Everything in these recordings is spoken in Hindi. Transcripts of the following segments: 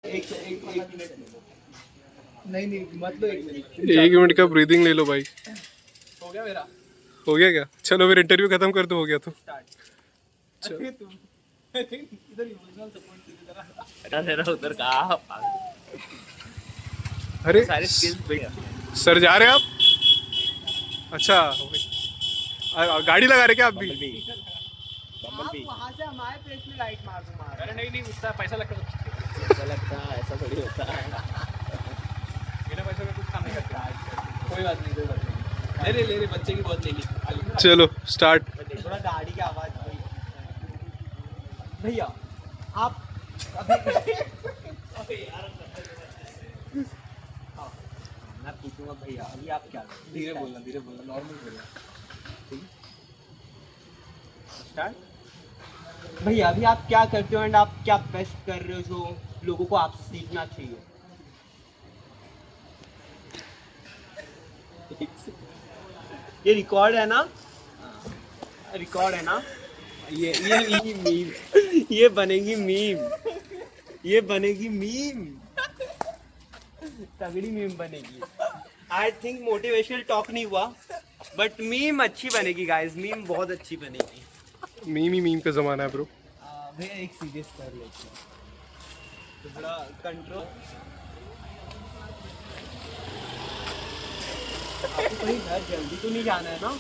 एक मिनट नहीं मत लो, 1 मिनट। 1 मिनट का ब्रीदिंग ले लो भाई। हो गया मेरा। हो गया क्या? चलो फिर इंटरव्यू खत्म कर दो, हो गया तो। स्टार्ट। अरे तुम इधर इमोशनल सपोर्ट कीजिए जरा। हटा दे रहा उधर कहाँ अरे सारे स्किल्स भैया। सर जा रहे हैं आप? अच्छा गाड़ी लगा रहे क्या आप भी? बम्बल भी वहाँ से हमारे प्लेस में लाइट मार दो मार। अरे नहीं उसका पैसा लगता है। ऐसा लगता है, ऐसा थोड़ी होता है। बिना पैसे में कुछ काम नहीं करता। कोई बात नहीं ले रे बच्चे की बहुत ले ली। चलो स्टार्ट। थोड़ा गाड़ी की आवाज भैया आप अभी मैं पूछूंगा भैया अभी आप क्या धीरे बोलना नॉर्मल बोलना। ठीक है स्टार्ट। भैया अभी आप क्या करते हो एंड आप क्या बेस्ट कर रहे हो जो लोगों को आपसे सीखना चाहिए? ये रिकॉर्ड है ना? रिकॉर्ड है ना? ये मीम ये बनेगी मीम तगड़ी मीम बनेगी। आई थिंक मोटिवेशनल टॉक नहीं हुआ बट मीम अच्छी बनेगी गाइस, मीम बहुत अच्छी बनेगी। मीम का जमाना है ब्रो। भैया एक सीरियस कर लेते हैं तो थोड़ा कंट्रोल। आपको कहीं घर जल्दी तो नहीं जाना है ना?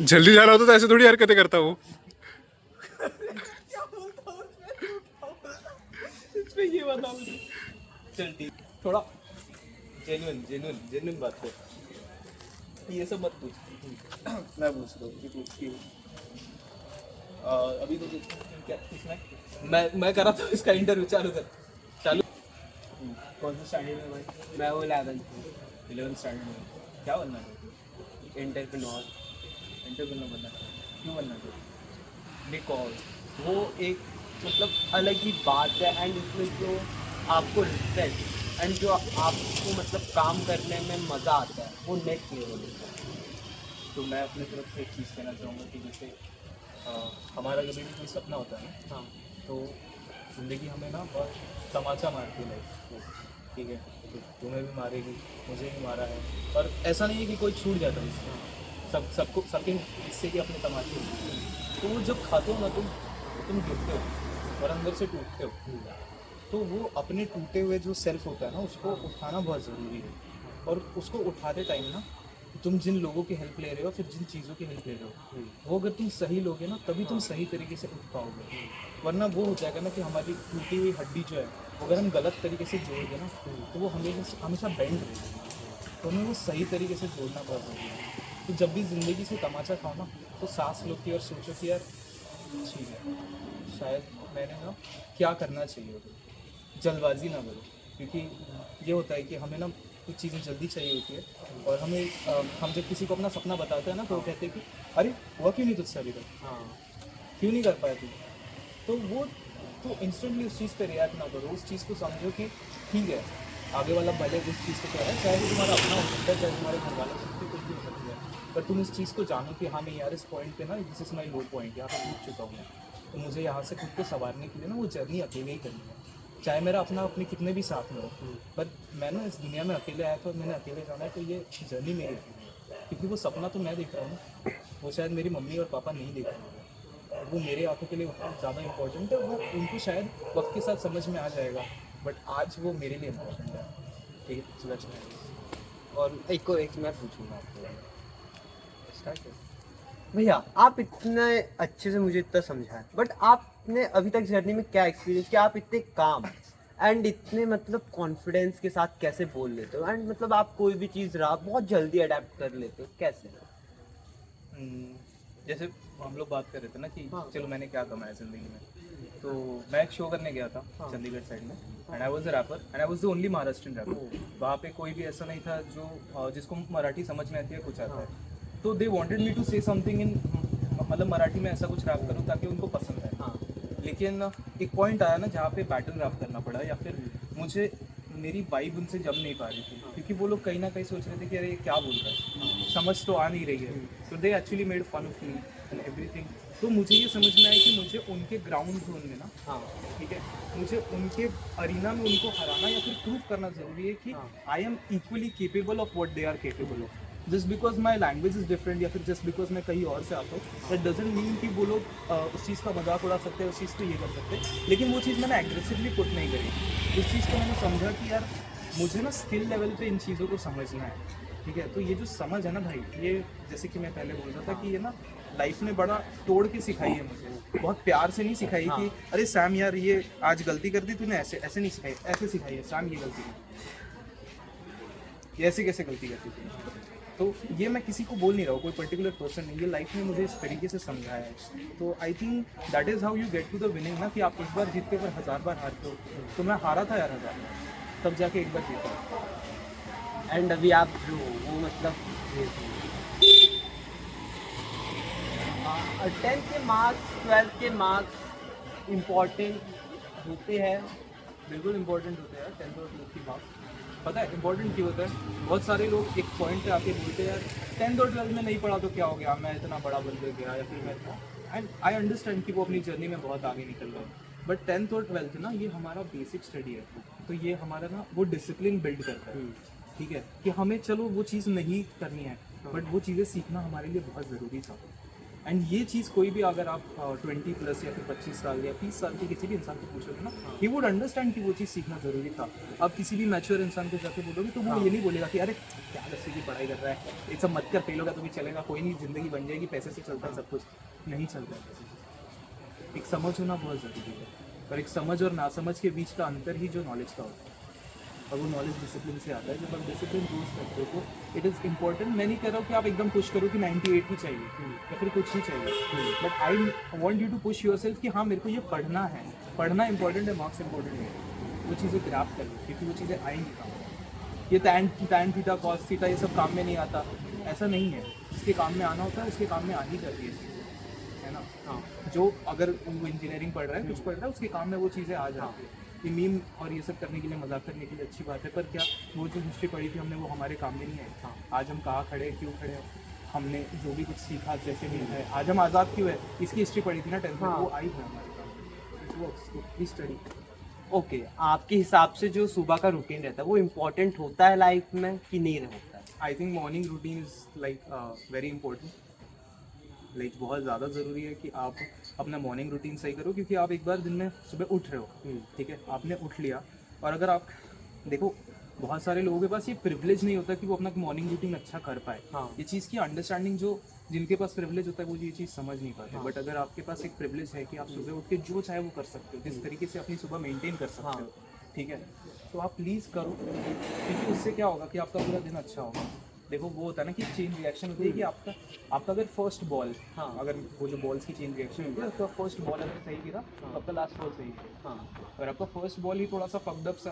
जल्दी जाना होता तो ऐसे थोड़ी हरकतें करता वो। इसमें ये बताओ। चल ठीक थोड़ा जेन्युइन बात कर। ये सब मत पूछ। मैं पूछ रहा हूँ पूछती हूँ। अभी तो क्या इसमें मैं कर रहा था इसका इंटरव्यू चालू। कौन सा स्टैंडर्ड में भाई? मैं वो 11th स्टैंडर्ड में। क्या बनना है? एंटरप्रेन्योर बनना। क्यों बनना है? बिकॉज वो एक मतलब अलग ही बात है एंड इसमें जो आपको रिस्पेक्ट एंड जो आपको मतलब काम करने में मज़ा आता है वो नेक्स्ट लेवल होता है। तो मैं अपनी तरफ से एक चीज़ कहना चाहूँगा कि जैसे हमारा कभी भी कोई सपना होता है ना, हाँ, तो ज़िंदगी हमें ना बहुत तमाचा मारती है लाइफ को। ठीक है तो तुम्हें भी मारेगी, मुझे भी मारा है, और ऐसा नहीं है कि कोई छूट जाता है इससे। सबको सबके हिस्से के अपने तमाचे होते हैं। तो वो जब खाते हो ना तुम गिरते हो और अंदर से टूटते हो। तो वो अपने टूटे हुए जो सेल्फ होता है ना उसको उठाना बहुत ज़रूरी है। और उसको उठाते टाइम ना तुम जिन लोगों की हेल्प ले रहे हो फिर जिन चीज़ों की हेल्प ले रहे हो वो अगर तुम सही लोगे ना तभी तुम सही तरीके से उठ पाओगे। वरना वो हो जाएगा ना कि हमारी टूटी हुई हड्डी जो है अगर हम गलत तरीके से जोड़ दें ना तो वो हमेशा बेंड रहेगी। तो हमें वो सही तरीके से जोड़ना बहुत ज़रूरी है। तो जब भी ज़िंदगी से तमाचा खाओ ना तो सांस लो कि और सोचो कि यार ठीक है शायद मैंने ना क्या करना चाहिए। जल्दबाजी ना करो क्योंकि ये होता है कि हमें ना कुछ चीज़ें जल्दी चाहिए होती है और हम जब किसी को अपना सपना बताते हैं ना तो वो कहते हैं कि अरे हुआ क्यों नहीं तुझसे अभी तक, क्यों नहीं कर पाया तू। तो वो तो इंस्टेंटली उस चीज़ पे रिएक्ट ना करो, उस चीज़ को समझो कि ठीक है आगे वाला भले उस चीज़ को कह रहा है, चाहे वो तुम्हारा अपना हो सकता है चाहे तुम्हारे घर वाला हो सकता है, कुछ भी हो सकता है, पर तुम इस चीज़ को जानो कि हाँ मैं यार इस पॉइंट पे ना this is my low point, यहाँ पे टूट चुका हूँ मैं, तो मुझे यहाँ से खुद को संवारने के लिए ना वो जर्नी अकेले ही करनी है, चाहे मेरा अपने कितने भी साथ में हो। पर मैं ना इस दुनिया में अकेले आया था और मैंने अकेले जाना है, तो ये जर्नी मेरी है क्योंकि वो सपना तो मैं देख रहा हूँ ना, वो शायद मेरी मम्मी और पापा नहीं देख रहे हैं, वो मेरे आंखों के लिए बहुत ज़्यादा इम्पोर्टेंट है, वो उनको शायद वक्त के साथ समझ में आ जाएगा, बट आज वो मेरे लिए इम्पोर्टेंट है। ठीक है चलो अच्छा। और एक मैं पूछूँगा आपको स्टार्ट कर। भैया आप इतने अच्छे से मुझे इतना समझाएं बट आपने अभी तक जर्नी में क्या एक्सपीरियंस किया? आप इतने काम एंड इतने मतलब कॉन्फिडेंस के साथ कैसे बोल लेते हो एंड मतलब आप कोई भी चीज़ रहा बहुत जल्दी अडेप्ट कर लेते हो कैसे? जैसे हम लोग बात कर रहे थे ना कि हाँ। चलो मैंने क्या कमाया ज़िंदगी में, तो मैं एक शो करने गया था चंडीगढ़ साइड में and I was a rapper and I was the only Maharashtrian rapper. वहाँ पे कोई भी ऐसा नहीं था जो जिसको मराठी समझ में आती है कुछ आता है, तो they wanted me to say something in मतलब मराठी में ऐसा कुछ रैप करूँ ताकि उनको पसंद आए। हाँ। लेकिन एक पॉइंट आया ना जहाँ पे बैटल रैप करना पड़ा या फिर मुझे मेरी वाइब उनसे जम नहीं पा रही थी क्योंकि वो लोग कहीं ना कहीं सोच रहे थे कि अरे ये क्या बोल रहा है, समझ तो आ नहीं रही है। तो they actually made fun of me and everything तो मुझे ये समझ में आया कि मुझे उनके ग्राउंड जोन में ना, हाँ ठीक है, मुझे उनके अरीना में उनको हराना या फिर प्रूव करना जरूरी है कि I am equally capable of what they are capable of. Just because my language is different या फिर जस्ट बिकॉज मैं कहीं और से आता हूँ, दैट डजंट मीन कि वो लोग उस चीज़ का मजाक उड़ा सकते हैं, उस चीज़ को ये कर सकते हैं। लेकिन वो चीज़ मैंने एग्रेसिवली पुट नहीं करी। उस चीज़ को मैंने समझा कि यार मुझे ना स्किल लेवल पे इन चीज़ों को समझना है, ठीक है। तो ये जो समझ है ना भाई, ये जैसे कि मैं पहले बोल रहा था कि ये ना लाइफ ने बड़ा तोड़ के सिखाई है मुझे, बहुत प्यार से नहीं सिखाई कि अरे सैम यार ये आज गलती कर दी तूने, ऐसे ऐसे नहीं सिखाई, ऐसे सिखाई है सैम ये गलती कर, ये ऐसे कैसे गलती करती थी। तो ये मैं किसी को बोल नहीं रहा हूँ, कोई पर्टिकुलर पर्सन नहीं, ये लाइफ ने मुझे इस तरीके से समझाया है। तो I think that is how you get to the winning ना, कि आप एक बार जीतते पर 1000 बार हारते हो। तो मैं हारा था यार 1000 बार, तब जाके एक बार जीता। एंड अभी आप जो वो मतलब 10th के मार्क्स 12th के मार्क्स इम्पोर्टेंट होते हैं। बिल्कुल इंपॉर्टेंट होता है यार 10th और 12th की बात। पता है इंपॉर्टेंट क्यों होता है? बहुत सारे लोग एक पॉइंट पे आके बोलते हैं यार 10th और 12th में नहीं पढ़ा तो क्या हो गया, मैं इतना बड़ा बन गया, या फिर मैं एंड आई अंडरस्टैंड कि वो अपनी जर्नी में बहुत आगे निकल रहे हैं। बट 10th और 12th ना ये हमारा बेसिक स्टडी है, तो ये हमारा ना वो डिसिप्लिन बिल्ड करता है, ठीक है, कि हमें चलो वो चीज़ नहीं करनी है बट वो चीज़ें सीखना हमारे लिए बहुत ज़रूरी था। एंड ये चीज़ कोई भी अगर आप 20 प्लस या फिर 25 साल या 30 साल के किसी भी इंसान को पूछोगे ना, ही वुड अंडरस्टैंड कि वो चीज़ सीखना ज़रूरी था। अब किसी भी मैच्योर इंसान को जाके बोलोगे तो वो ये नहीं बोलेगा कि अरे क्या 10वीं की पढ़ाई कर रहा है, ये सब मत कर, फेल होगा तो भी चलेगा, कोई नहीं, ज़िंदगी बन जाएगी, पैसे से चलता है सब कुछ। नहीं चलता है पैसे से। एक समझ होना बहुत ज़रूरी है, और एक समझ और नासमझ के बीच का अंतर ही जो नॉलेज का होता है, और वो नॉलेज डिसिप्लिन से आता है। जब आप डिसिप्लिन यूज़ करते हो तो इट इज़ इंपॉर्टेंट। मैं नहीं कह रहा हूँ कि आप एकदम पुश करो कि 98 ही चाहिए या फिर कुछ ही चाहिए, but I want you to push yourself कि हाँ मेरे को ये पढ़ना है, पढ़ना इंपॉर्टेंट है, मार्क्स इंपॉर्टेंट है, वो चीज़ें ग्रैब कर लो क्योंकि वो चीज़ें आएंगी काम। ये टैन थीटा कॉस थीटा ये सब काम में नहीं आता, ऐसा नहीं है। जिसके काम में आना होता है उसके काम में आ ही जाती है चीज़ें, है ना। हाँ, जो अगर वो इंजीनियरिंग पढ़ रहा है, कुछ पढ़ रहा है, उसके काम में वो चीज़ें आ जाती है। ये मीम और ये सब करने के लिए, मजाक करने के लिए अच्छी बात है, पर क्या वो जो हिस्ट्री पढ़ी थी हमने वो हमारे काम में नहीं आई। आज हम कहाँ खड़े, क्यों खड़े हैं, हमने जो भी कुछ सीखा जैसे भी है, आज हम आज़ाद क्यों है, इसकी हिस्ट्री पढ़ी थी ना 10th में, वो आई है हमारे काम में। वो प्लीज स्टडी। ओके, आपके हिसाब से जो सुबह का रूटीन रहता है वो इम्पोर्टेंट होता है लाइफ में कि नहीं होता है? I think morning routine is like very important, like बहुत ज़्यादा ज़रूरी है कि आप अपना मॉर्निंग रूटीन सही करो, क्योंकि आप एक बार दिन में सुबह उठ रहे हो, ठीक है, आपने उठ लिया, और अगर आप देखो बहुत सारे लोगों के पास ये प्रिविलेज नहीं होता कि वो अपना मॉर्निंग रूटीन अच्छा कर पाए। ये चीज़ की अंडरस्टैंडिंग, जो जिनके पास प्रिविलेज होता है वो ये चीज़ समझ नहीं पाते। बट अगर आपके पास एक प्रिविलेज है कि आप सुबह उठ के जो चाहे वो कर सकते हो, जिस तरीके से अपनी सुबह मेंटेन कर सकते हो, ठीक है, तो आप प्लीज़ करो, क्योंकि उससे क्या होगा कि आपका पूरा दिन अच्छा होगा। देखो वो होता है ना कि चेन रिएक्शन होती है कि आपका अगर फर्स्ट बॉल, अगर वो जो बॉल्स की चेन रिएक्शन होती है, आपका फर्स्ट बॉल अगर सही गिरा तो आपका लास्ट बॉल सही गिरा। अगर आपका फर्स्ट बॉल ही थोड़ा सा फक्ड अप सा